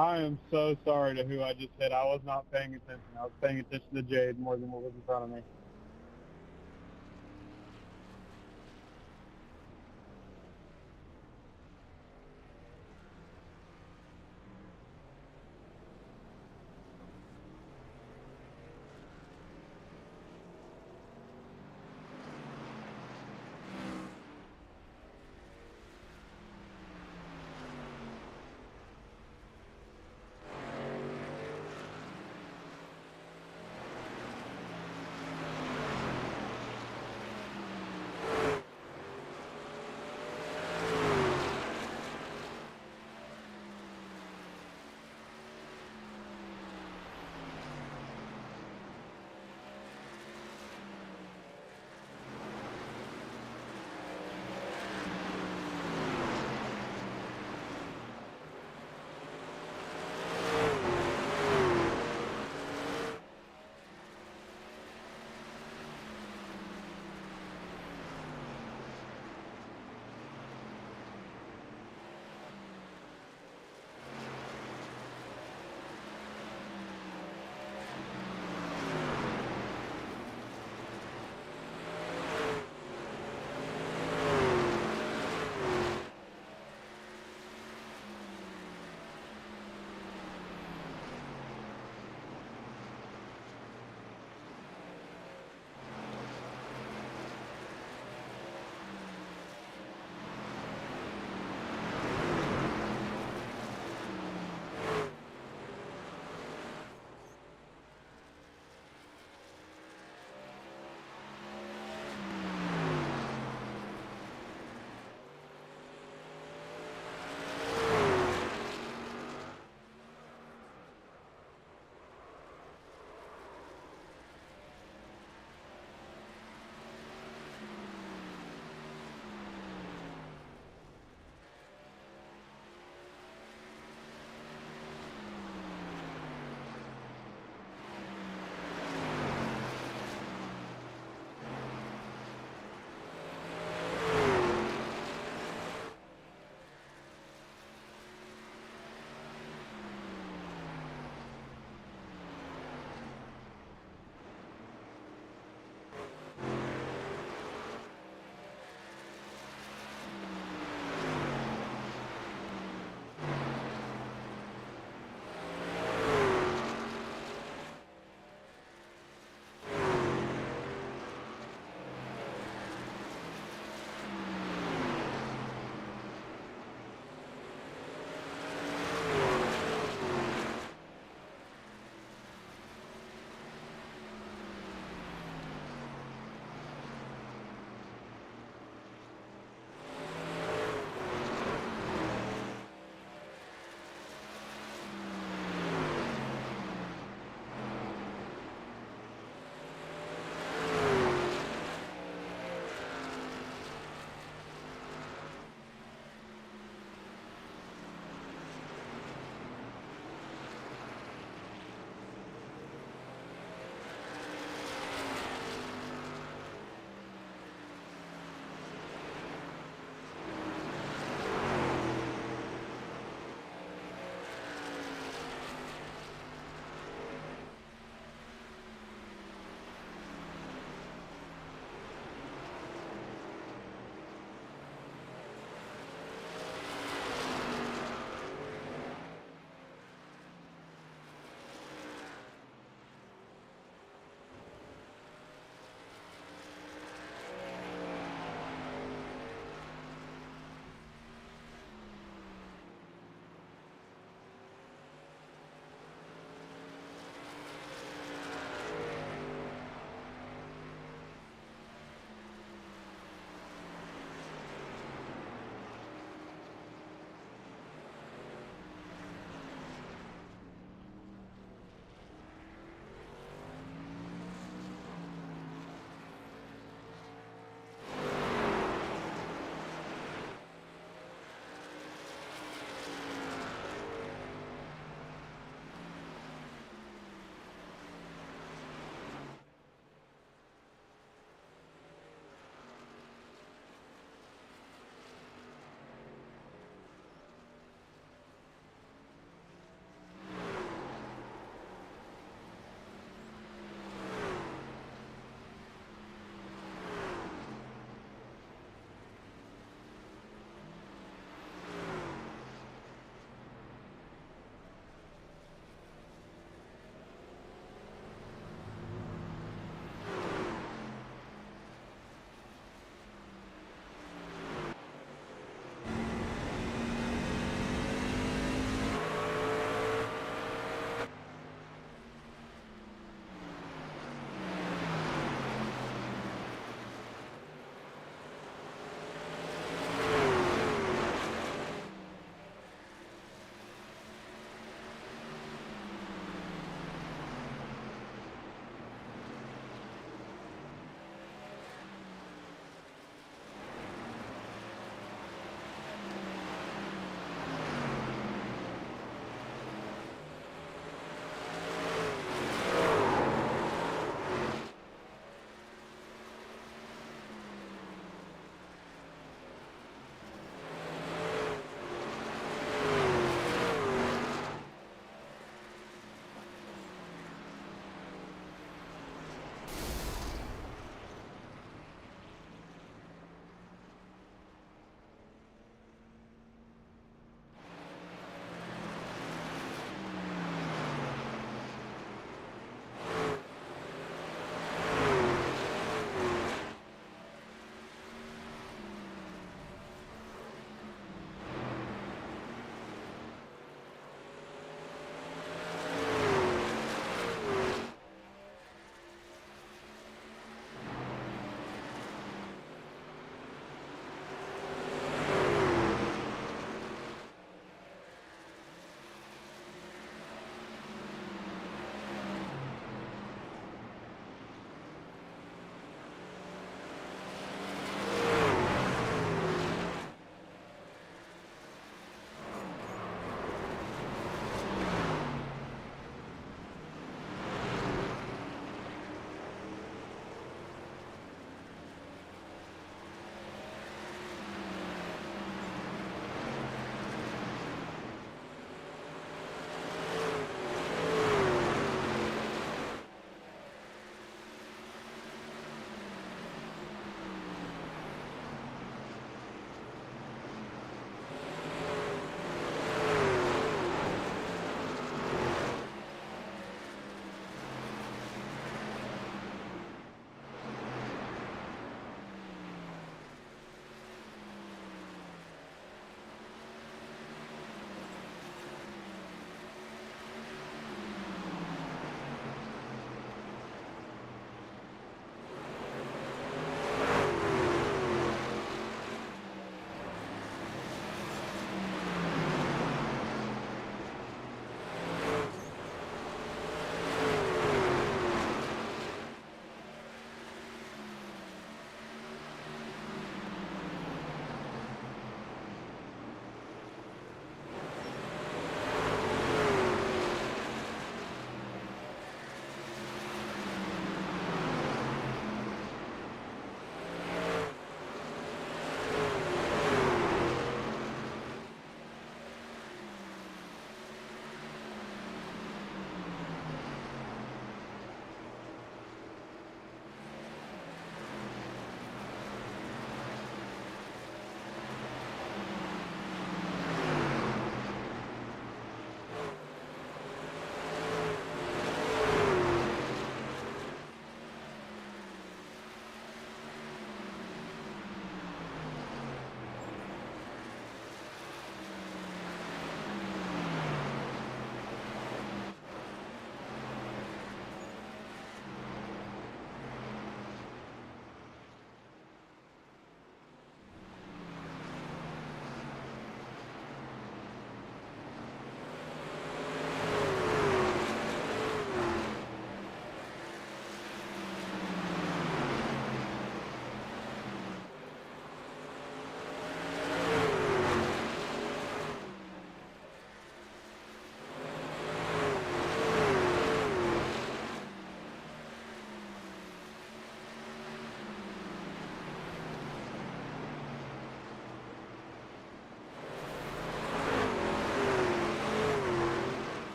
I am so sorry to who I just hit. I was not paying attention. I was paying attention to Jade more than what was in front of me.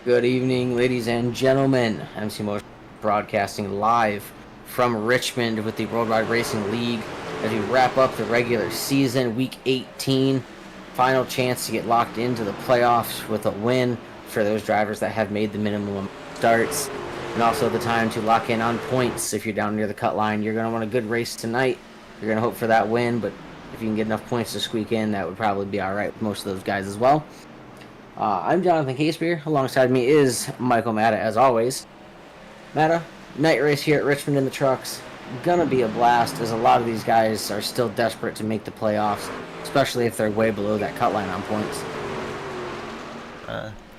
Good evening, ladies and gentlemen. MC Motion broadcasting live from Richmond with the Worldwide Racing League as we wrap up the regular season, Week 18. Final chance to get locked into the playoffs with a win for those drivers that have made the minimum starts. And also the time to lock in on points. If you're down near the cut line, you're going to want a good race tonight. You're going to hope for that win, but if you can get enough points to squeak in, that would probably be all right with most of those guys as well. I'm Jonathan Casebeer. Alongside me is Michael Matta, as always. Matta, night race here at Richmond in the trucks. Gonna be a blast, as a lot of these guys are still desperate to make the playoffs, especially if they're way below that cut line on points.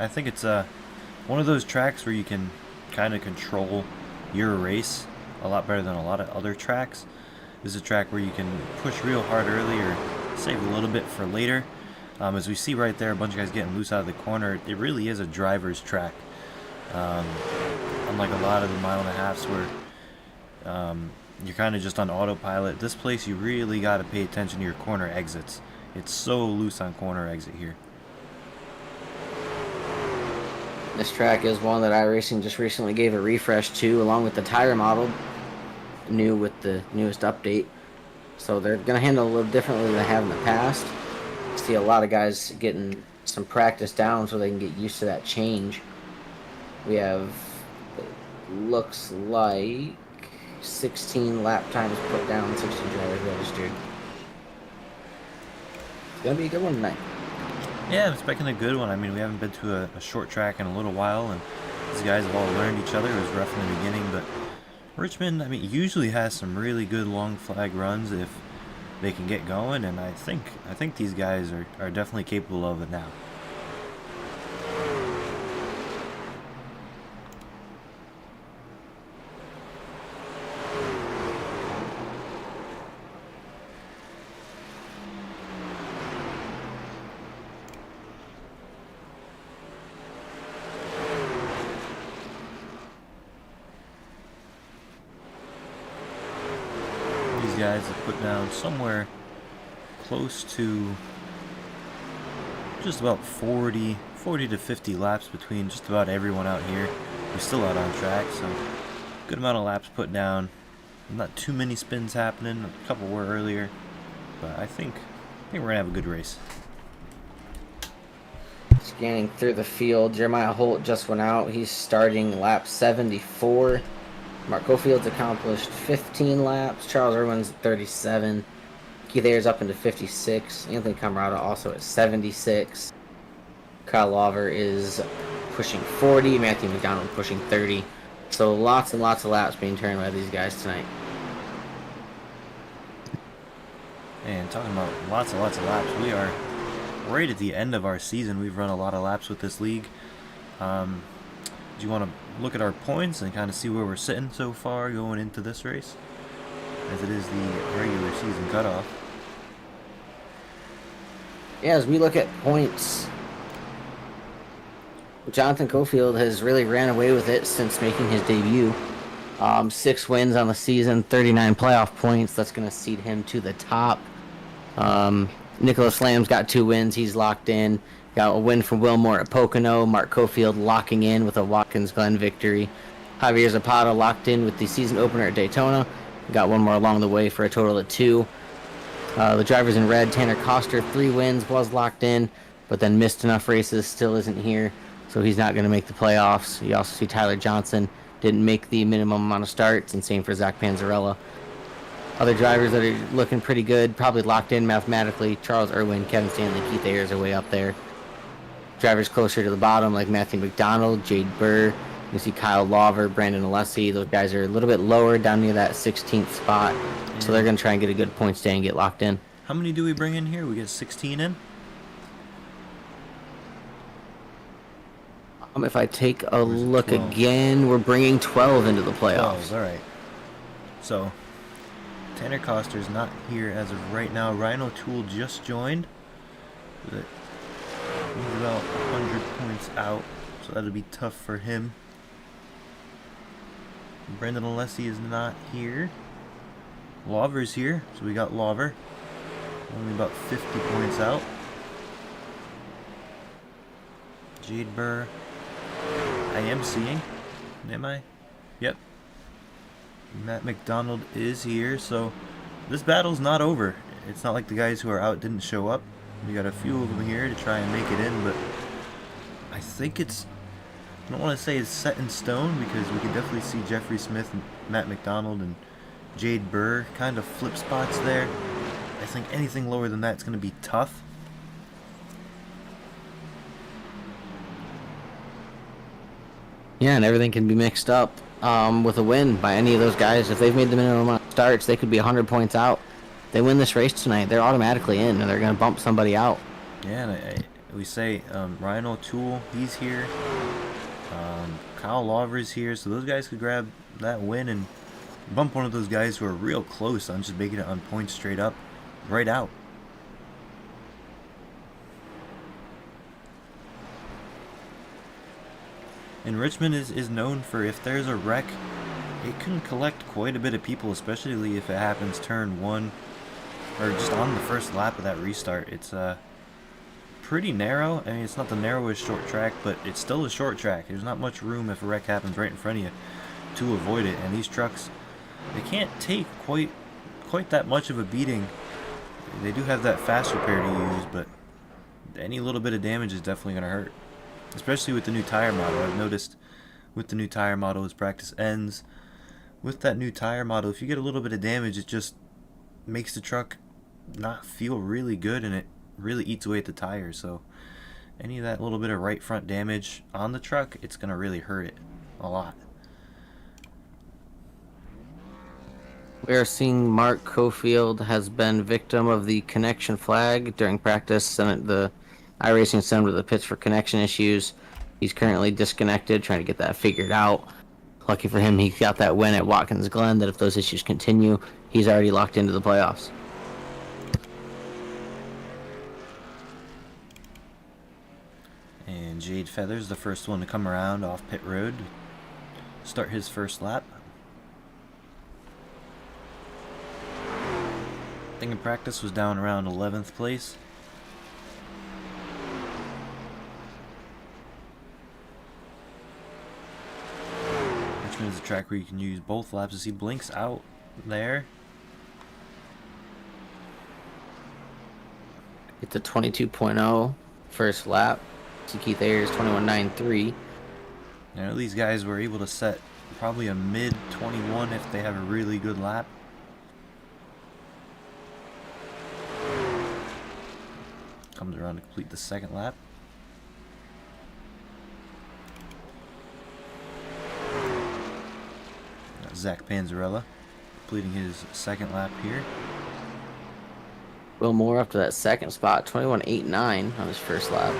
I think it's one of those tracks where you can kind of control your race a lot better than a lot of other tracks. This is a track where you can push real hard early or save a little bit for later. As we see right there, a bunch of guys getting loose out of the corner. It really is a driver's track. Unlike a lot of the 1.5 miles where you're kind of just on autopilot. This place, you really got to pay attention to your corner exits. It's so loose on corner exit here. This track is one that iRacing just recently gave a refresh to, along with the tire model, new with the newest update. So they're going to handle it a little differently than they have in the past. See a lot of guys getting some practice down so they can get used to that change. We have, looks like 16 lap times put down, 16 drivers registered. It's gonna be a good one tonight. Yeah, I'm expecting a good one. I mean, we haven't been to a short track in a little while, and these guys have all learned each other. It was rough in the beginning, but Richmond, I mean, usually has some really good long flag runs if they can get going, and I think these guys are definitely capable of it now. Guys have put down somewhere close to just about 40 to 50 laps between just about everyone out here. We're still out on track, so good amount of laps put down. Not too many spins happening. A couple were earlier, but I think we're gonna have a good race. Scanning through the field, Jeremiah Holt just went out. He's starting lap 74. Mark Cofield's accomplished 15 laps. Charles Irwin's 37. Keith Ayers up into 56. Anthony Camarada also at 76. Kyle Lawver is pushing 40. Matthew McDonald pushing 30. So lots and lots of laps being turned by these guys tonight. And talking about lots and lots of laps, we are right at the end of our season. We've run a lot of laps with this league. Do you want to look at our points and kind of see where we're sitting so far going into this race, as it is the regular season cutoff? Yeah, as we look at points, Jonathan Cofield has really ran away with it since making his debut. 6 wins on the season, 39 playoff points. That's going to seed him to the top. Nicholas Lamb's got 2 wins. He's locked in. Got a win from Wilmore at Pocono. Mark Cofield locking in with a Watkins Glen victory. Javier Zapata locked in with the season opener at Daytona. Got one more along the way for a total of 2. The drivers in red, Tanner Coster, 3 wins, was locked in, but then missed enough races, still isn't here, so he's not going to make the playoffs. You also see Tyler Johnson didn't make the minimum amount of starts, and same for Zach Panzarella. Other drivers that are looking pretty good, probably locked in mathematically, Charles Irwin, Kevin Stanley, Keith Ayers are way up there. Drivers closer to the bottom, like Matthew McDonald, Jade Burr. You see Kyle Lawver, Brandon Alessi. Those guys are a little bit lower, down near that 16th spot. So they're going to try and get a good point stay and get locked in. How many do we bring in here? We get 16 in? If I take a look again, we're bringing 12 into the playoffs. 12, all right. So, Tanner Coster's not here as of right now. Ryan O'Toole just joined. He's about 100 points out, so that'll be tough for him. Brendan Alessi is not here. Lawver's here, so we got Lawver. Only about 50 points out. Jade Burr I am seeing. Am I? Yep. Matt McDonald is here, so this battle's not over. It's not like the guys who are out didn't show up. We got a few of them here to try and make it in, but I think it's, I don't want to say it's set in stone, because we can definitely see Jeffrey Smith and Matt McDonald and Jade Burr kind of flip spots there. I think anything lower than that is going to be tough. Yeah, and everything can be mixed up with a win by any of those guys. If they've made the minimum amount of starts, they could be 100 points out. They win this race tonight, they're automatically in, and they're going to bump somebody out. Yeah, and we say Ryan O'Toole, he's here. Kyle Lawver's here, so those guys could grab that win and bump one of those guys who are real close on just making it on points straight up, right out. And Richmond is known for, if there's a wreck, it can collect quite a bit of people, especially if it happens turn 1 or just on the first lap of that restart. It's pretty narrow. I mean, it's not the narrowest short track, but it's still a short track. There's not much room if a wreck happens right in front of you to avoid it. And these trucks, they can't take quite that much of a beating. They do have that fast repair to use, but any little bit of damage is definitely going to hurt. Especially with the new tire model. I've noticed with the new tire model as practice ends, with that new tire model, if you get a little bit of damage, it just makes the truck not feel really good, and it really eats away at the tire. So any of that little bit of right front damage on the truck, it's going to really hurt it a lot. We are seeing Mark Cofield has been victim of the connection flag during practice, and the iRacing sent him to the pits for connection issues. He's currently disconnected, trying to get that figured out. Lucky for him, he got that win at Watkins Glen, that if those issues continue, he's already locked into the playoffs. And Jade Feathers, the first one to come around off pit road, start his first lap. I think in practice was down around 11th place. Richmond is a track where you can use both laps. As he blinks out there. It's a 22.0 first lap. See Keith Ayers 21.93. I know these guys were able to set probably a mid 21 if they have a really good lap. Comes around to complete the second lap. Zach Panzarella completing his second lap here. Will Moore up to that second spot, 21.89 on his first lap.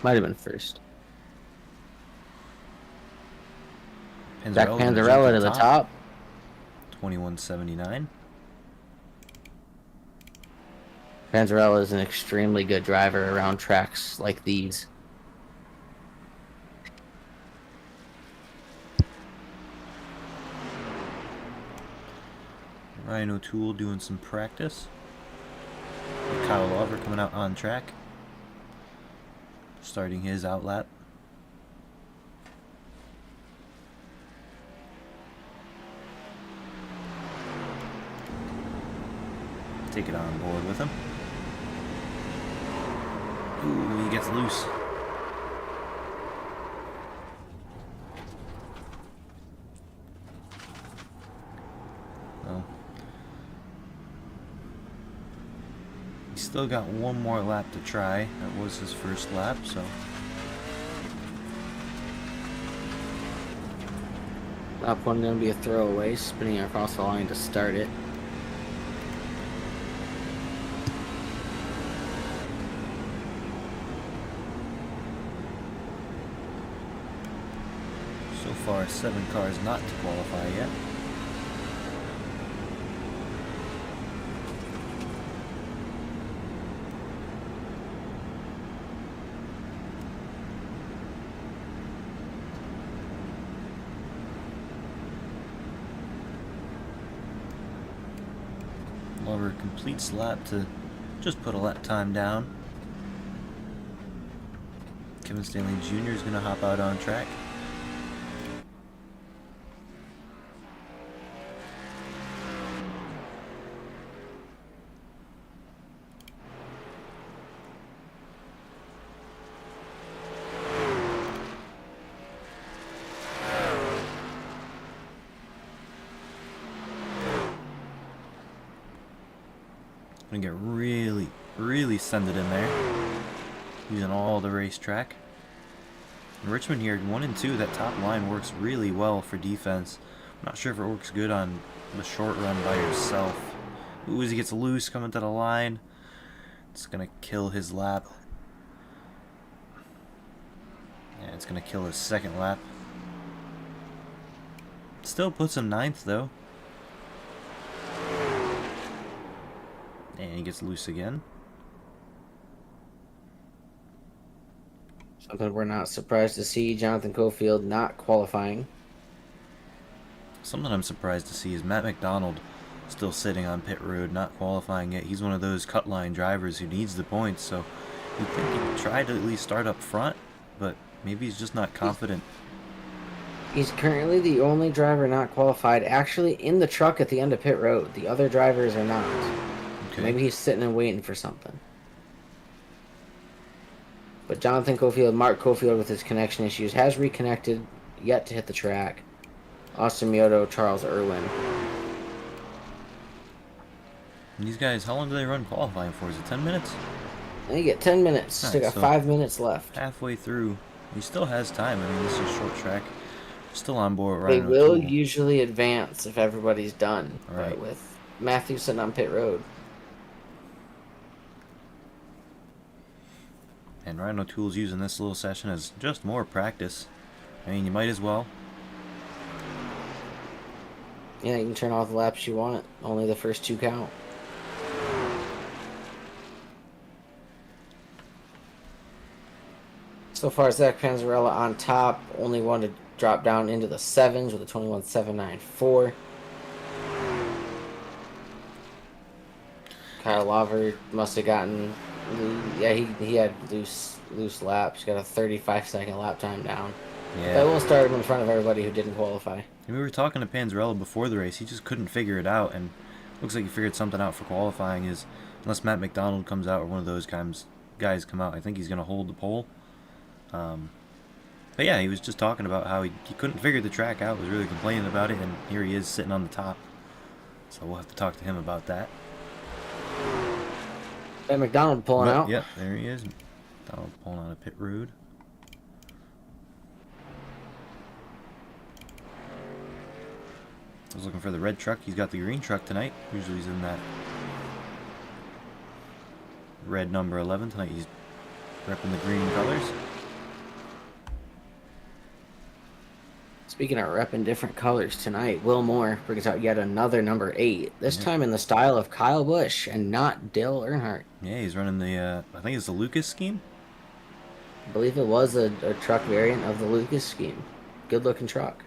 Might have been first. Zach Panzarella to the top. 21.79. Panzarella is an extremely good driver around tracks like these. Ryan O'Toole doing some practice. Kyle Lawver coming out on track. Starting his out lap. Take it on board with him. Ooh, he gets loose. Well, he's still got one more lap to try. That was his first lap, so. Lap one going to be a throwaway, spinning across the line to start it. So far, 7 cars not to qualify yet. Lover completes lap to just put a lap time down. Kevin Stanley Jr. is going to hop out on track. Gonna get really send it in there. Using all the racetrack. In Richmond here, 1 and 2, that top line works really well for defense. I'm not sure if it works good on the short run by yourself. Ooh, as he gets loose coming to the line. It's gonna kill his lap. Yeah, it's gonna kill his second lap. Still puts him 9th though. And he gets loose again. Something we're not surprised to see, Jonathan Cofield not qualifying. Something I'm surprised to see is Matt McDonald still sitting on pit road, not qualifying yet. He's one of those cut line drivers who needs the points, so you'd think he'd try to at least start up front, but maybe he's just not confident. He's currently the only driver not qualified actually in the truck at the end of pit road. The other drivers are not. Okay. Maybe he's sitting and waiting for something. But Jonathan Cofield, Mark Cofield with his connection issues, has reconnected, yet to hit the track. Austin Mioto, Charles Irwin. And these guys, how long do they run qualifying for? Is it 10 minutes? They get 10 minutes. Nice, They got so 5 minutes left. Halfway through. He still has time. I mean, this is a short track. Still on board. They Ryan will O'Toole. usually advance if everybody's done. Right. But with Matthew sitting on pit road. And Ryan O'Toole's using this little session as just more practice. I mean, you might as well. Yeah, you can turn off the laps you want. Only the first 2 count. So far, Zach Panzarella on top. Only one to drop down into the 7s with a 21.794. Kyle Lawver must have gotten... Yeah, he had loose laps. Got a 35-second lap time down. Yeah. That will start him in front of everybody who didn't qualify. And we were talking to Panzarella before the race. He just couldn't figure it out, and looks like he figured something out for qualifying. Is unless Matt McDonald comes out or one of those guys come out, I think he's going to hold the pole. But yeah, he was just talking about how he couldn't figure the track out, was really complaining about it, and here he is sitting on the top. So we'll have to talk to him about that. And McDonald pulling out. Yep, there he is. McDonald pulling out of pit road. I was looking for the red truck. He's got the green truck tonight. Usually he's in that red number 11. Tonight he's repping the green colors. Speaking of repping different colors tonight, Will Moore brings out yet another number 8. This time in the style of Kyle Busch and not Dale Earnhardt. Yeah, he's running the, I think it's the Lucas scheme. I believe it was a truck variant of the Lucas scheme. Good looking truck.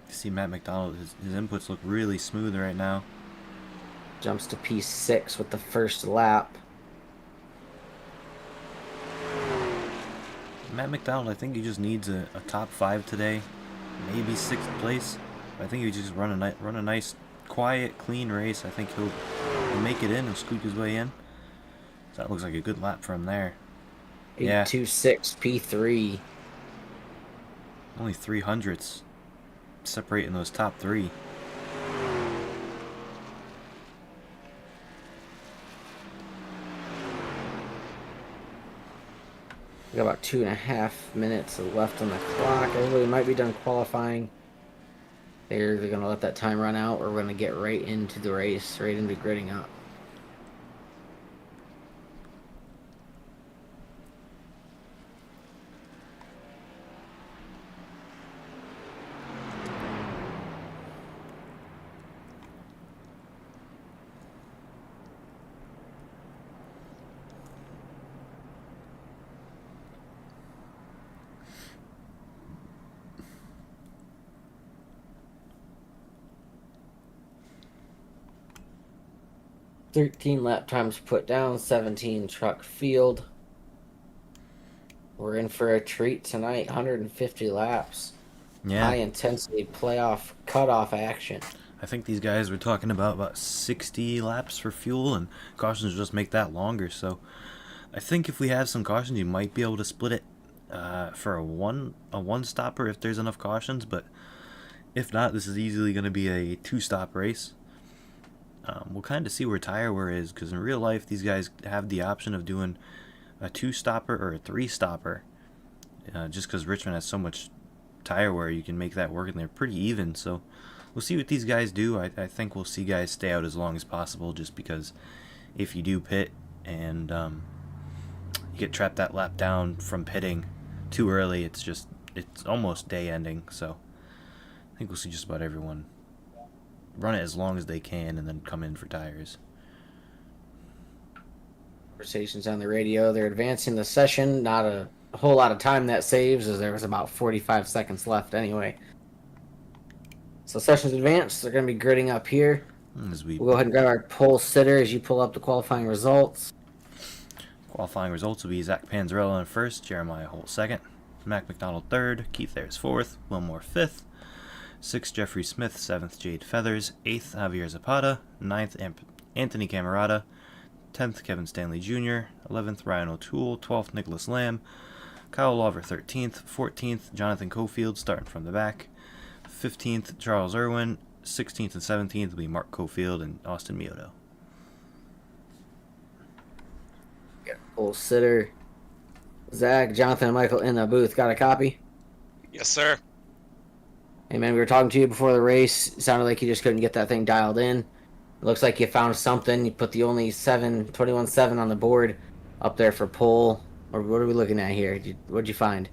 You see Matt McDonald, his inputs look really smooth right now. Jumps to P6 with the first lap. Matt McDonald, I think he just needs a top 5 today, maybe 6th place. I think he just run a nice, quiet, clean race. I think he'll make it in and squeak his way in. So that looks like a good lap for him there. 826 P3. Only 300ths separating those top 3. We got about 2.5 minutes left on the clock. Everybody might be done qualifying. They're going to let that time run out, or we're going to get right into the race, right into gridding up. 13 lap times put down, 17 truck field. We're in for a treat tonight. 150 laps. Yeah, High intensity playoff cutoff action. I think these guys were talking about 60 laps for fuel, and cautions just make that longer. So I think if we have some cautions, you might be able to split it for a one stopper if there's enough cautions. But if not, this is easily going to be a 2-stop race. We'll kind of see where tire wear is, because in real life these guys have the option of doing a 2-stopper or a 3-stopper. Just because Richmond has so much tire wear, you can make that work, and they're pretty even. So we'll see what these guys do. I think we'll see guys stay out as long as possible, just because if you do pit and you get trapped that lap down from pitting too early, it's almost day ending. So I think we'll see just about everyone run it as long as they can and then come in for tires. Conversations on the radio. They're advancing the session. Not a whole lot of time that saves, as there was about 45 seconds left anyway. So session's advanced. They're going to be gridding up here. We'll go ahead and grab our pole sitter as you pull up the qualifying results. Qualifying results will be Zach Panzarella in first, Jeremiah Holt second, Mac McDonald third, Keith Ayres fourth, Wilmore fifth, 6th Jeffrey Smith, 7th Jade Feathers, 8th Javier Zapata, 9th Anthony Camerata, 10th Kevin Stanley Jr., 11th Ryan O'Toole, 12th Nicholas Lamb, Kyle Lawver 13th, 14th Jonathan Cofield starting from the back, 15th Charles Irwin, 16th and 17th will be Mark Cofield and Austin Mioto. Pole sitter Zach, Jonathan, and Michael in the booth. Got a copy? Yes, sir. Hey man, we were talking to you before the race. It sounded like you just couldn't get that thing dialed in. It looks like you found something. You put the only 21-7 on the board up there for pole. Or what are we looking at here? What'd you find?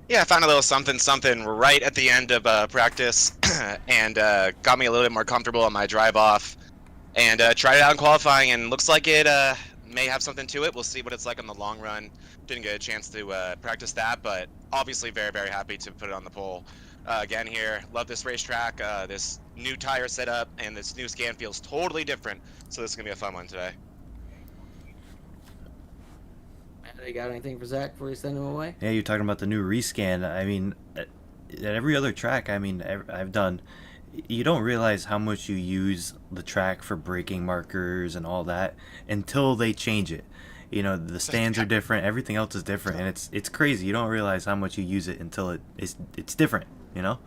Yeah, I found a little something right at the end of practice, and got me a little bit more comfortable on my drive off, and tried it out in qualifying, and looks like it may have something to it. We'll see what it's like on the long run. Didn't get a chance to practice that, but obviously very, very happy to put it on the pole. Again here, love this racetrack, this new tire setup, and this new scan feels totally different, so this is going to be a fun one today. You got anything for Zach before you send him away? Yeah, you're talking about the new rescan. I mean, at every other track I've done, you don't realize how much you use the track for braking markers and all that until they change it. You know, the stands are different, everything else is different, and it's crazy. You don't realize how much you use it until it's different, you know?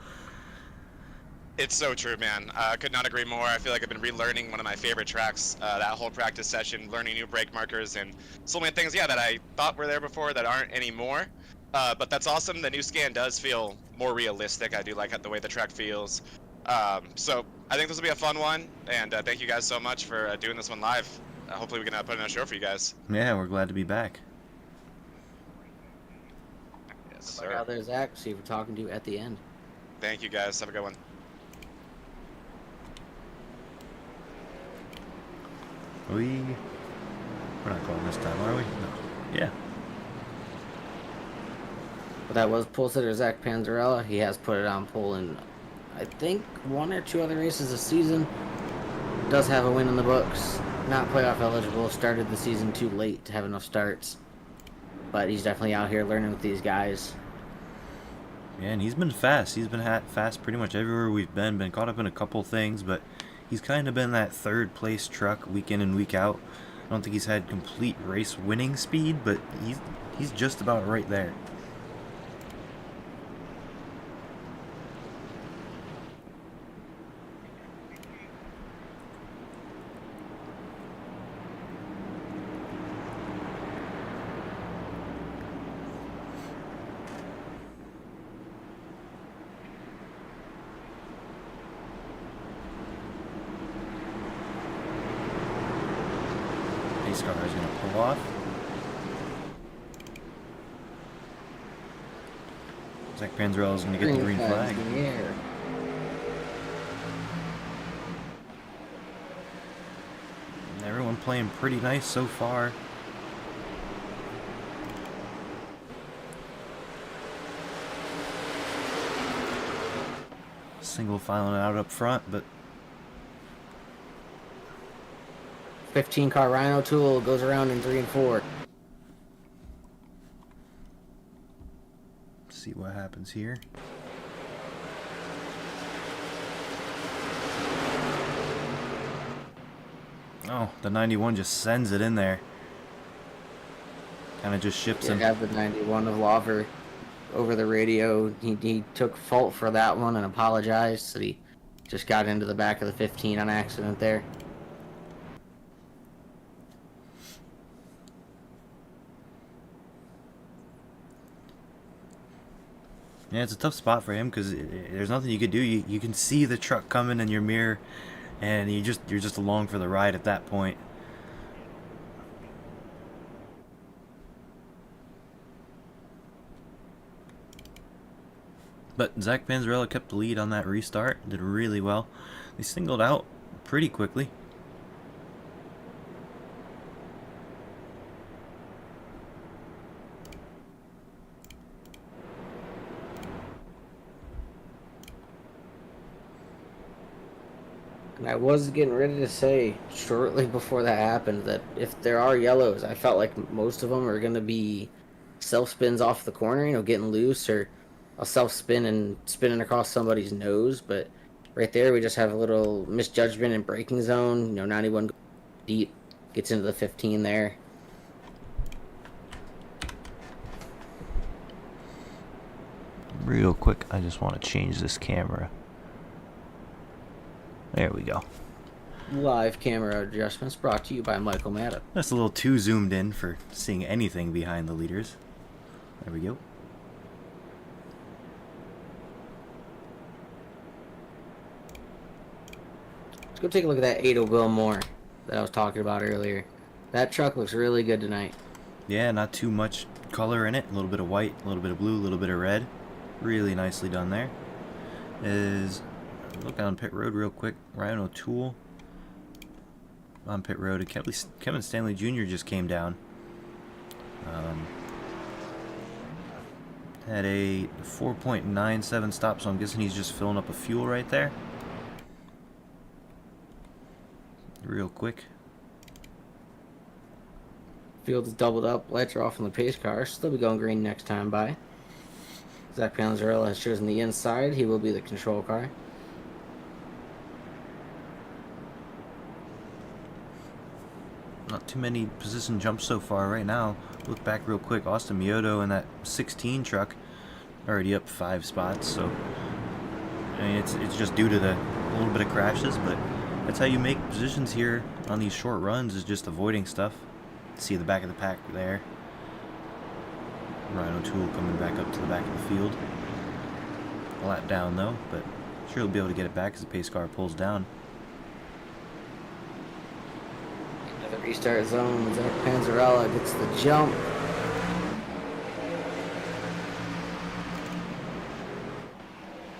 It's so true, man. I could not agree more. I feel like I've been relearning one of my favorite tracks, that whole practice session, learning new brake markers, and so many things, yeah, that I thought were there before that aren't anymore. But that's awesome. The new scan does feel more realistic. I do like the way the track feels. So I think this will be a fun one, and thank you guys so much for doing this one live. Hopefully we can put in a show for you guys. Yeah, we're glad to be back. Yes, Sir. sir. There's Zach. See if we're talking to you at the end. Thank you guys. Have a good one. We're not going this time, are we? No. Yeah. But that was pole sitter Zach Panzarella. He has put it on pole in, I think, 1 or 2 other races this season. Does have a win in the books. Not playoff eligible. Started the season too late to have enough starts. But he's definitely out here learning with these guys. Yeah, and he's been fast. He's been fast pretty much everywhere we've been caught up in a couple things, but he's kind of been that third place truck week in and week out. I don't think he's had complete race winning speed, but he's just about right there. Pace car is going to pull off. Zach Panzarella is going to get the green flag. In the air. Everyone playing pretty nice so far. Single filing out up front, but 15 car Rhino Tool goes around in 3 and 4. See what happens here. Oh, the 91 just sends it in there. Kind of just ships him. You have the 91 of Lauver over the radio. He took fault for that one and apologized. So he just got into the back of the 15 on accident there. Yeah, it's a tough spot for him because there's nothing you could do. You can see the truck coming in your mirror, and you're just along for the ride at that point. But Zach Panzarella kept the lead on that restart. Did really well. They singled out pretty quickly. And I was getting ready to say shortly before that happened that if there are yellows, I felt like most of them are going to be self-spins off the corner, getting loose, or a self-spin and spinning across somebody's nose. But right there, we just have a little misjudgment in braking zone. 91 deep, gets into the 15 there. Real quick, I just want to change this camera. There we go. Live camera adjustments brought to you by Michael Matta. That's a little too zoomed in for seeing anything behind the leaders. There we go. Let's go take a look at that 80 Bill Moore that I was talking about earlier. That truck looks really good tonight. Yeah, not too much color in it. A little bit of white, a little bit of blue, a little bit of red. Really nicely done there. Look on pit road real quick. Ryan O'Toole on pit road. And Kevin Stanley Jr. just came down. Had a 4.97 stop, so I'm guessing he's just filling up a fuel right there. Real quick. Field is doubled up. Lights are off on the pace car. Still be going green next time by. Zach Panzarella has chosen the inside. He will be the control car. Not too many position jumps so far right now. Look back real quick. Austin Mioto in that 16 truck already up 5 spots. So I mean, it's just due to the little bit of crashes, but that's how you make positions here on these short runs, is just avoiding stuff. See the back of the pack there. Ryan O'Toole coming back up to the back of the field. A lap down though, but sure he'll be able to get it back as the pace car pulls down. Another restart zone. Zach Panzarella gets the jump.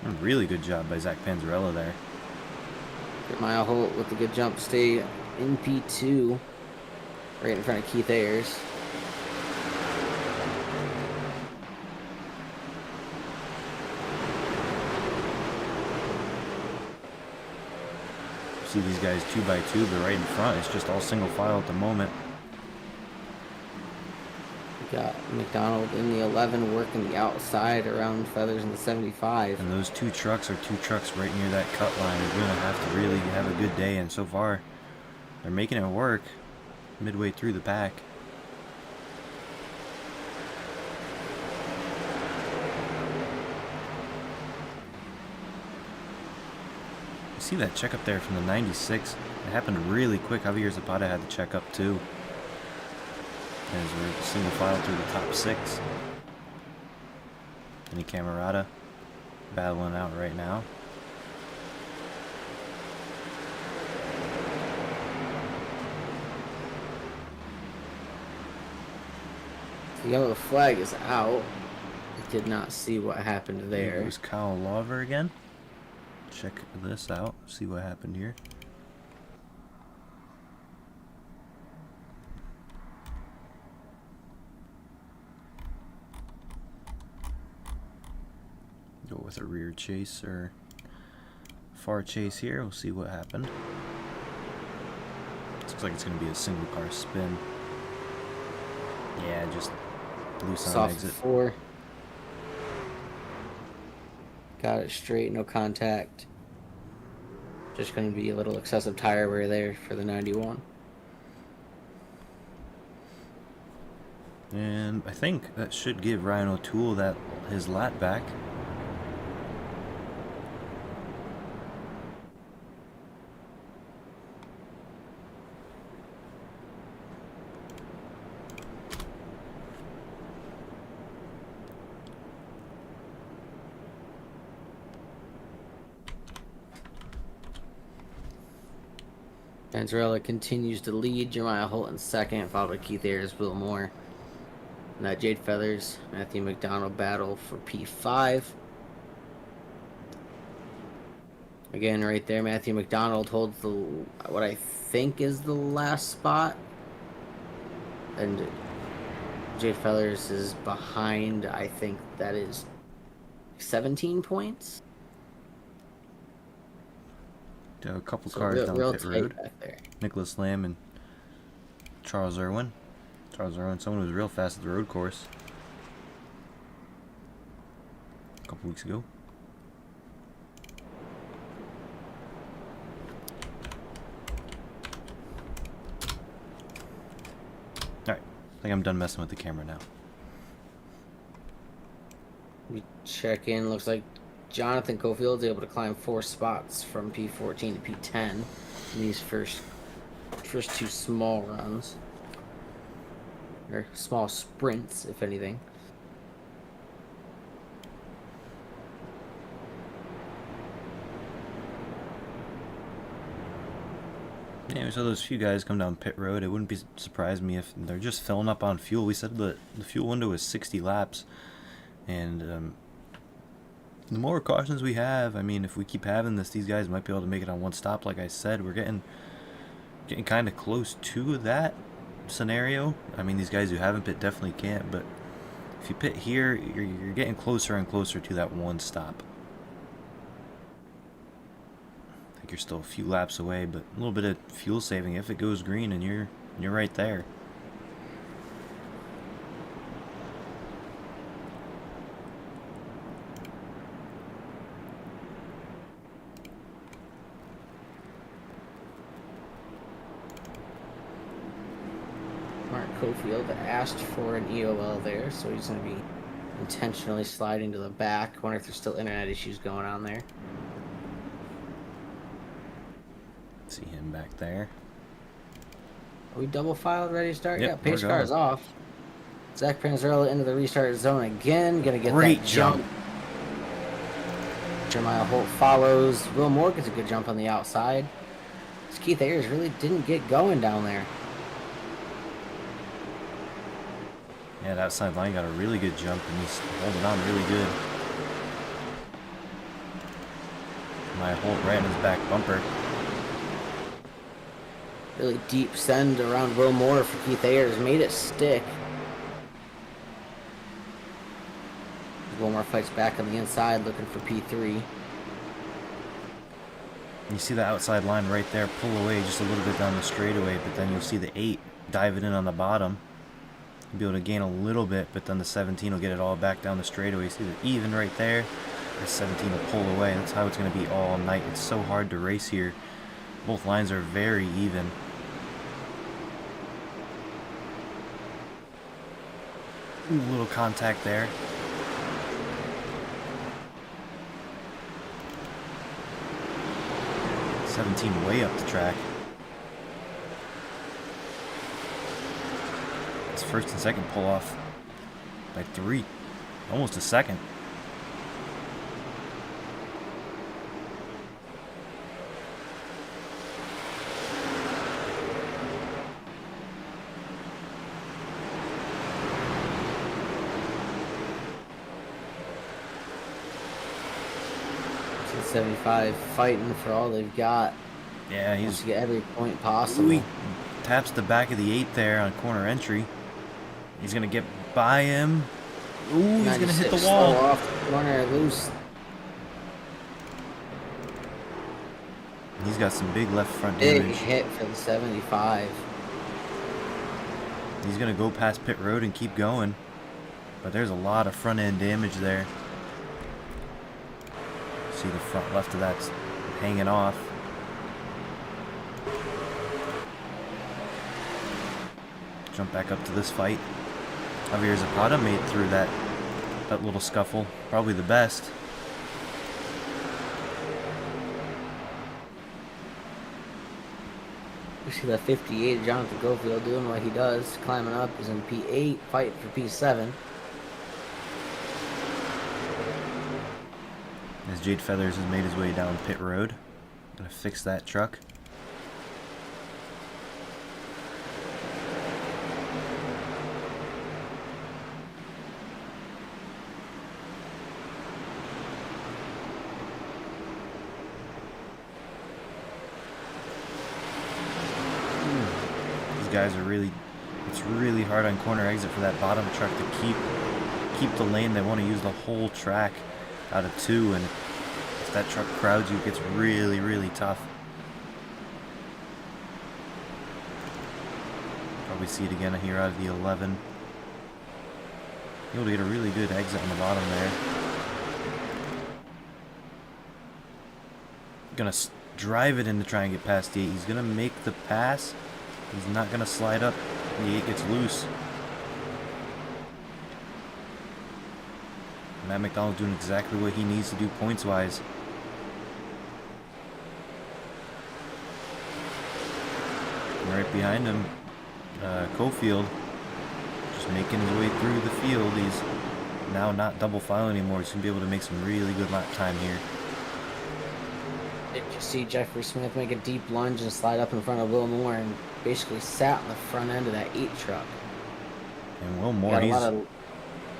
A really good job by Zach Panzarella there. Mile Holt with the good jump to stay in P2. Right in front of Keith Ayers. See these guys 2x2, but right in front, it's just all single file at the moment. We got McDonald in the 11 working the outside around Feathers in the 75. And those two trucks are two trucks right near that cut line. They're going to have to really have a good day, and so far they're making it work midway through the pack. You see that check up there from the 96. It happened really quick. Javier Zapata had to check up too. As we're single file through the top 6. Any Camerata battling out right now. The yellow flag is out. I did not see what happened there. It was Kyle Lauver again. Check this out. See what happened here. Go with a rear chase or far chase here. We'll see what happened. It's looks like it's going to be a single car spin. Yeah, just loose on Soft exit. 4. Got it straight, no contact. Just going to be a little excessive tire wear there for the 91. And I think that should give Ryan O'Toole his lat back. Panzarella continues to lead. Jeremiah Holt in second, followed by Keith Ayers, Will Moore. And Jade Feathers, Matthew McDonald battle for P5. Again, right there, Matthew McDonald holds what I think is the last spot. And Jade Feathers is behind, I think that is 17 points. A couple cars down pit road. Back there. Nicholas Lamb and Charles Irwin. Someone who was real fast at the road course a couple weeks ago. Alright, I think I'm done messing with the camera now. We check in, looks like Jonathan Cofield's able to climb 4 spots from P14 to P10 in these first 2 small runs. Or small sprints, if anything. Yeah, we saw those few guys come down pit road. It wouldn't surprise me if they're just filling up on fuel. We said the fuel window is 60 laps. And the more cautions we have, I mean, if we keep having this, these guys might be able to make it on one stop. Like I said, we're getting kind of close to that scenario. I mean, these guys who haven't pit definitely can't, but if you pit here, you're getting closer and closer to that one stop. I think you're still a few laps away, but a little bit of fuel saving if it goes green, and you're right there. Cofield asked for an EOL there, so he's going to be intentionally sliding to the back. Wonder if there's still internet issues going on there. See him back there. Are we double filed, ready to start? Yep, yeah, pace we're car going. is off. Zach Panzarella into the restart zone again. Gonna get Great that jump. Jeremiah Holt follows. Will Moore gets a good jump on the outside. Keith Ayers really didn't get going down there. Yeah, that outside line got a really good jump, and he's holding on really good. My Holt right in his back bumper. Really deep send around Will Moore for Keith Ayers. Made it stick. Will Moore fights back on the inside looking for P3. You see the outside line right there pull away just a little bit down the straightaway, but then you'll see the 8 dive it in on the bottom. You'll be able to gain a little bit, but then the 17 will get it all back down the straightaway. You see the even right there? The 17 will pull away. That's how it's going to be all night. It's so hard to race here. Both lines are very even. Ooh, a little contact there. 17 way up the track. It's first and second pull off by 3, almost a second. So 75 fighting for all they've got. Yeah, Wants he's to get every point possible. he taps the back of the 8 there on corner entry. He's gonna get by him. Ooh, he's gonna hit the slow wall. off the corner, loose. He's got some big left front Big damage. hit for the 75. He's going to go past pit road and keep going. But there's a lot of front end damage there. See the front left of that's hanging off. Jump back up to this fight. Javier Zapata made through that little scuffle. Probably the best. We see that 58 Jonathan Gofield doing what he does, climbing up. He's in P8, fighting for P7. As Jade Feathers has made his way down pit road. Gonna fix that truck. These guys are really, it's really hard on corner exit for that bottom truck to keep the lane. They want to use the whole track out of 2, and if that truck crowds you, it gets really, really tough. Probably see it again here out of the 11. Able to get a really good exit on the bottom there. Gonna drive it in to try and get past the 8. He's gonna make the pass. He's not gonna slide up. The 8 gets loose. Matt McDonald's doing exactly what he needs to do points-wise. Right behind him, Cofield, just making his way through the field. He's now not double file anymore. He's gonna be able to make some really good lap time here. Did you see Jeffrey Smith make a deep lunge and slide up in front of Will Moore and basically sat on the front end of that 8 truck? And Will Moore,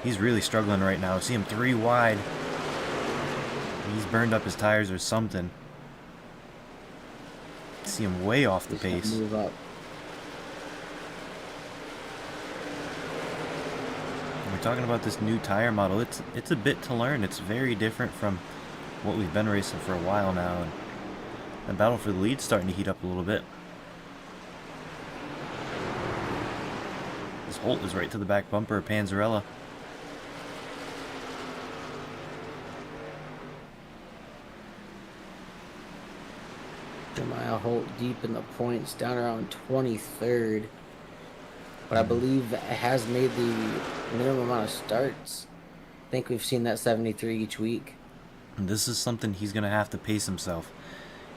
he's really struggling right now. See him 3 wide. He's burned up his tires or something. See him way off the pace. Move up. We're talking about this new tire model. It's a bit to learn. It's very different from what we've been racing for a while now. And the battle for the lead's starting to heat up a little bit. This Holt is right to the back bumper of Panzarella. Jeremiah Holt deep in the points, down around 23rd. But I believe it has made the minimum amount of starts. I think we've seen that 73 each week. And this is something he's going to have to pace himself.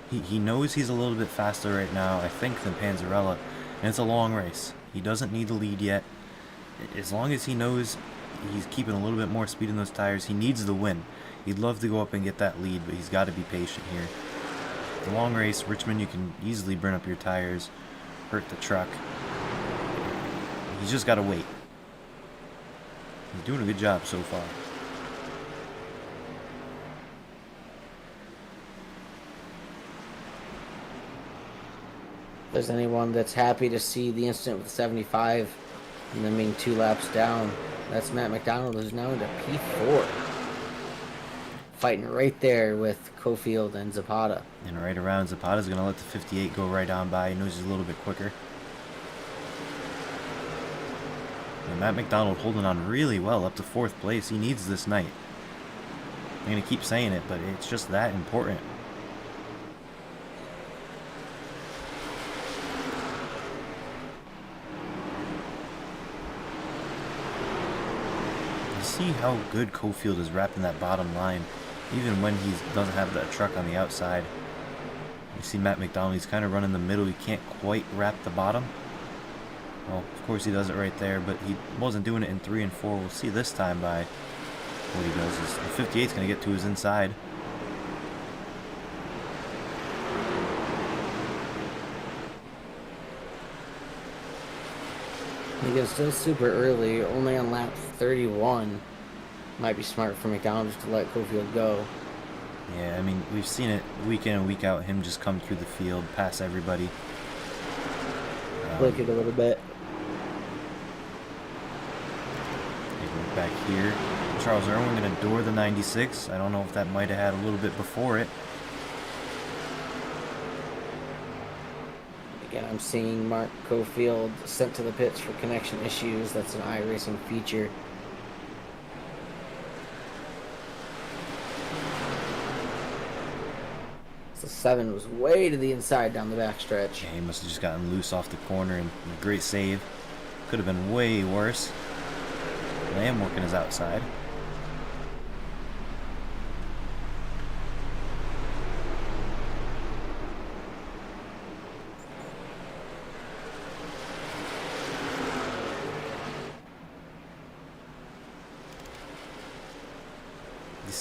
He knows he's a little bit faster right now, I think, than Panzarella. And it's a long race. He doesn't need the lead yet. As long as he knows he's keeping a little bit more speed in those tires, he needs the win. He'd love to go up and get that lead, but he's got to be patient here. It's a long race. Richmond, you can easily burn up your tires, hurt the truck. He's just got to wait. He's doing a good job so far. If there's anyone that's happy to see the incident with 75 and then being 2 laps down, that's Matt McDonald, who's now into P4. Fighting right there with Cofield and Zapata. And right around, Zapata's going to let the 58 go right on by. He knows he's a little bit quicker. And Matt McDonald holding on really well up to 4th place. He needs this night. I'm going to keep saying it, but it's just that important. You see how good Cofield is wrapping that bottom line, even when he doesn't have that truck on the outside. You see Matt McDonald, he's kind of running the middle. He can't quite wrap the bottom. Well, of course he does it right there, but he wasn't doing it in 3 and 4. We'll see this time by what he does. Is the 58's going to get to his inside. Again, still super early, only on lap 31. Might be smart for McDonald just to let Cofield go. Yeah, I mean, we've seen it week in and week out, him just come through the field, pass everybody. Flick it a little bit. Back here. Charles Irwin going to door the 96. I don't know if that might have had a little bit before it. Again, I'm seeing Mark Cofield sent to the pits for connection issues. That's an iRacing feature. So 7 was way to the inside down the backstretch. Yeah, he must have just gotten loose off the corner, and a great save. Could have been way worse. Lamb working his outside.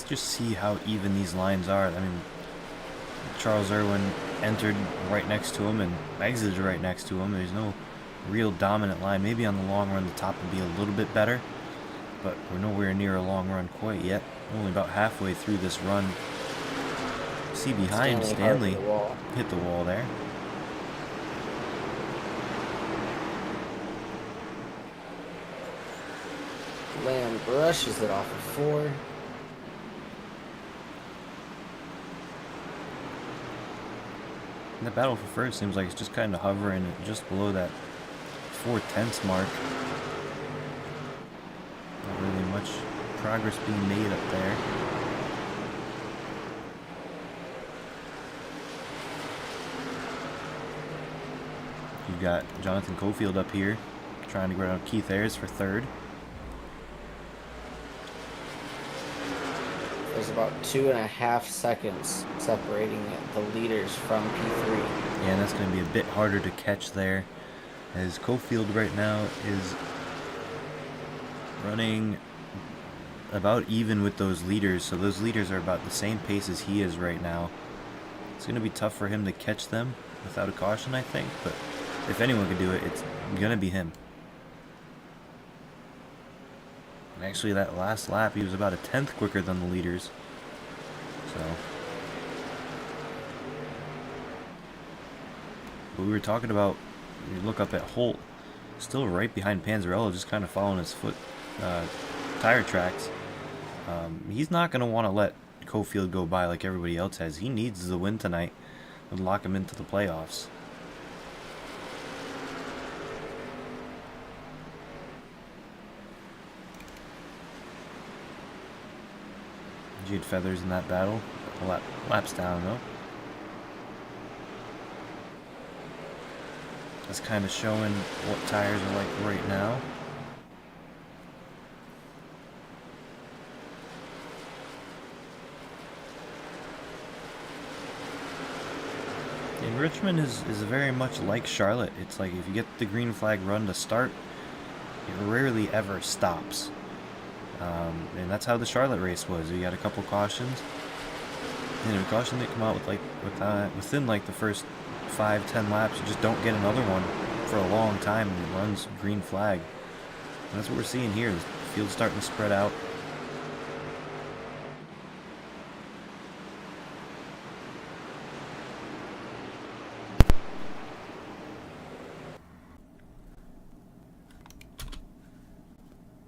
Just see how even these lines are. I mean, Charles Irwin entered right next to him and exited right next to him. There's no real dominant line. Maybe on the long run the top would be a little bit better, but we're nowhere near a long run quite yet. Only about halfway through this run. See behind Stanley hit the wall there. Lamb brushes it off of 4. And the battle for first seems like it's just kind of hovering just below that 4/10 mark. Not really much progress being made up there. You've got Jonathan Cofield up here trying to go around Keith Ayers for 3rd. There's about 2.5 seconds separating the leaders from P3. Yeah, and that's going to be a bit harder to catch there, as Cofield right now is running about even with those leaders. So those leaders are about the same pace as he is right now. It's going to be tough for him to catch them without a caution, I think, but if anyone can do it, it's going to be him. And actually, that last lap, he was about a 10th quicker than the leaders. So, but we were talking about, you look up at Holt, still right behind Panzarella, just kind of following his foot tire tracks. He's not going to want to let Cofield go by like everybody else has. He needs the win tonight and lock him into the playoffs. Jade Feathers in that battle. Laps down though. That's kind of showing what tires are like right now. And Richmond is very much like Charlotte. It's like if you get the green flag run to start, it rarely ever stops. And that's how the Charlotte race was. You got a couple cautions. And a caution that come out within like the first 5-10 laps. You just don't get another one for a long time, and it runs green flag. And that's what we're seeing here. The field's starting to spread out.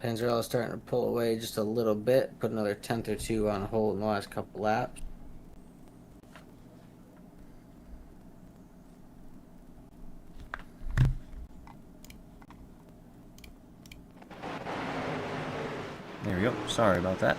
Panzarella starting to pull away just a little bit, put another 10th or 2 on hold in the last couple laps. There we go. Sorry about that.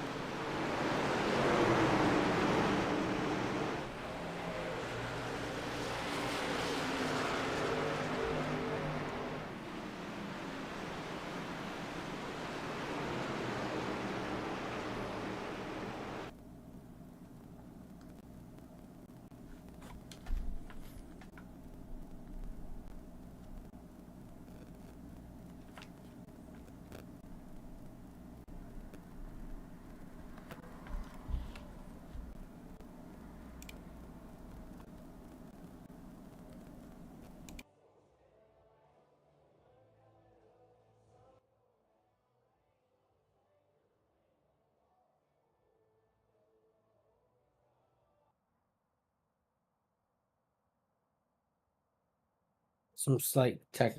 Some slight tech.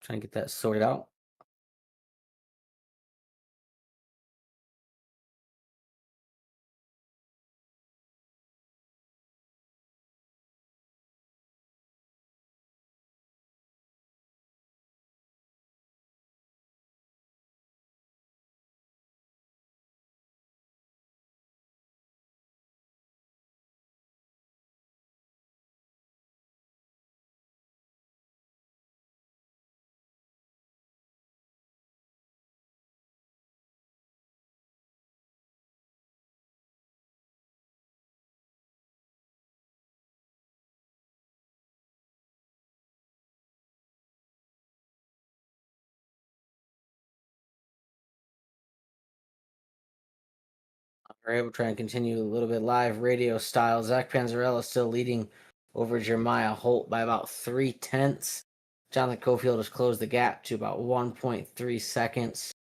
Trying to get that sorted out. All right, we'll try and continue a little bit live radio style. Zach Panzarella still leading over Jeremiah Holt by about 3/10. Jonathan Cofield has closed the gap to about 1.3 seconds.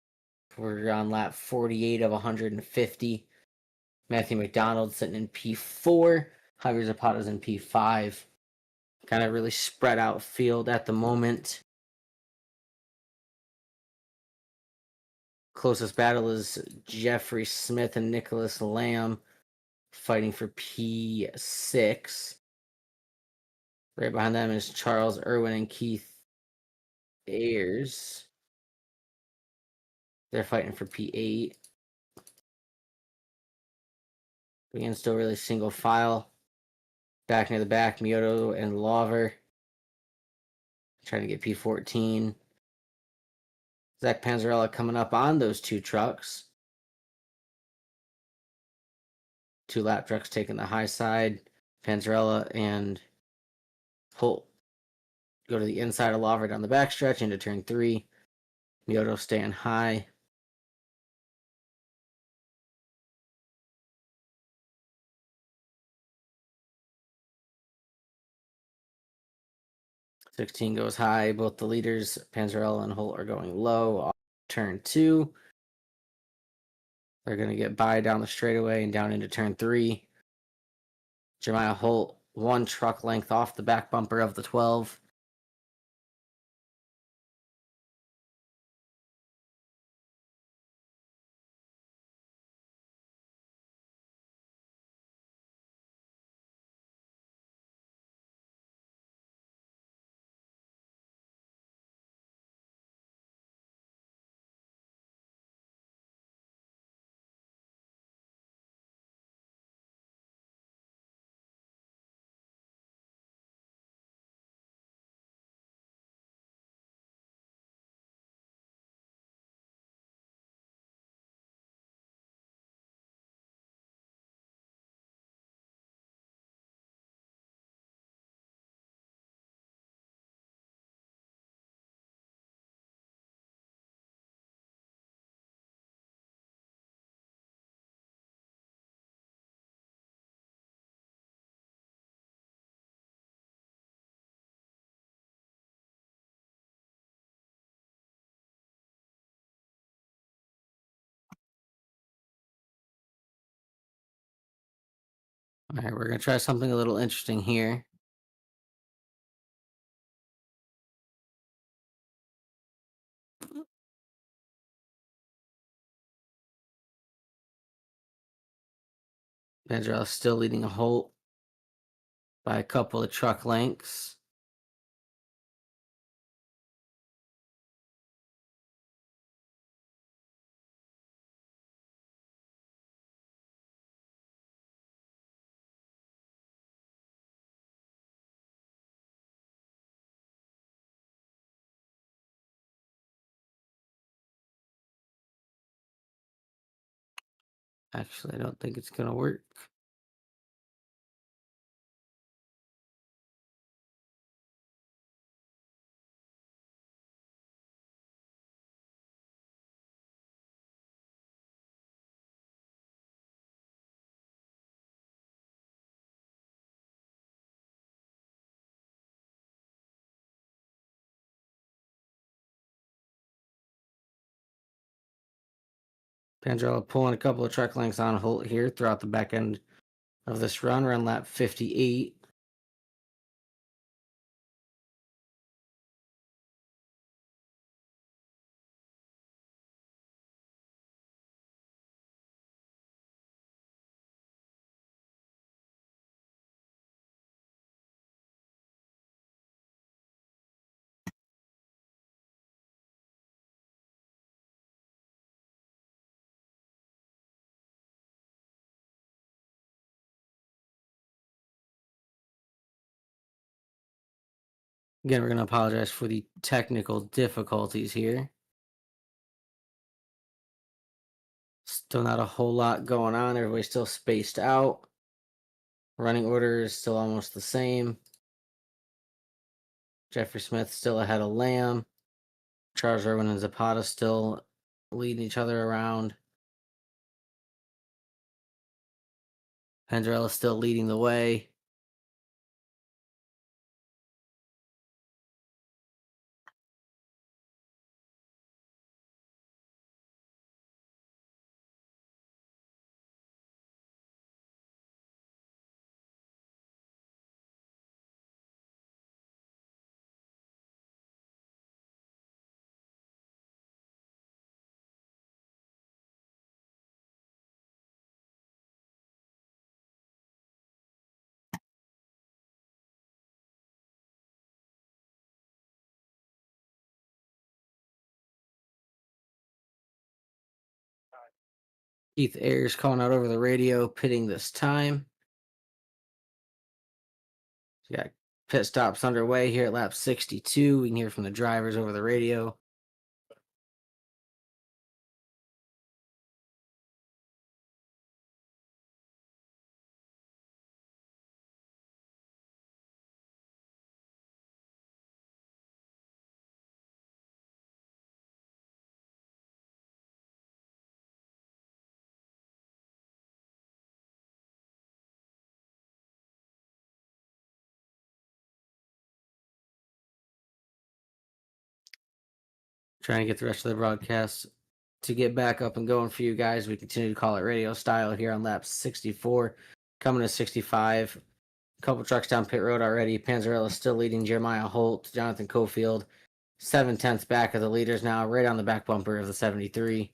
We're on lap 48 of 150. Matthew McDonald sitting in P4. Javier Zapata's in P5. Kind of really spread out field at the moment. Closest battle is Jeffrey Smith and Nicholas Lamb fighting for P6. Right behind them is Charles Irwin and Keith Ayers. They're fighting for P8. Again, still really single file. Back near the back, Mioto and Lawver trying to get P14. Zach Panzarella coming up on those two trucks. Two lap trucks taking the high side. Panzarella and Holt go to the inside of Lawver down the backstretch into turn 3. Mioto staying high. '16 goes high. Both the leaders, Panzarella and Holt, are going low off turn 2. They're going to get by down the straightaway and down into turn 3. Jeremiah Holt, 1 truck length off the back bumper of the 12. All right, we're going to try something a little interesting here. Panzarella still leading a Holt by a couple of truck lengths. Actually, I don't think it's going to work. Panzarella pulling a couple of truck lengths on Holt here throughout the back end of this run. We're on lap 58. Again, we're going to apologize for the technical difficulties here. Still not a whole lot going on. Everybody's still spaced out. Running order is still almost the same. Jeffrey Smith still ahead of Lamb. Charles Irwin and Zapata still leading each other around. Panzarella still leading the way. Keith Ayers calling out over the radio, pitting this time. So yeah, pit stops underway here at lap 62. We can hear from the drivers over the radio. Trying to get the rest of the broadcast to get back up and going for you guys. We continue to call it radio style here on lap 64. Coming to 65. A couple trucks down pit road already. Panzarella still leading Jeremiah Holt, Jonathan Cofield. 7/10 back of the leaders now, right on the back bumper of the 73.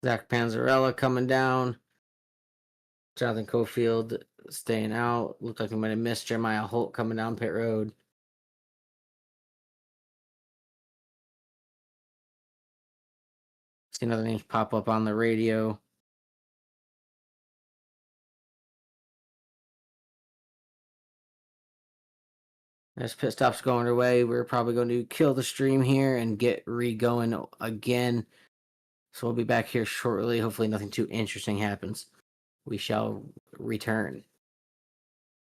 Zach Panzarella coming down. Jonathan Cofield staying out. Looked like we might have missed Jeremiah Holt coming down pit road. See another names pop up on the radio. As pit stops going underway, we're probably going to kill the stream here and get re-going again. So we'll be back here shortly. Hopefully nothing too interesting happens. We shall return.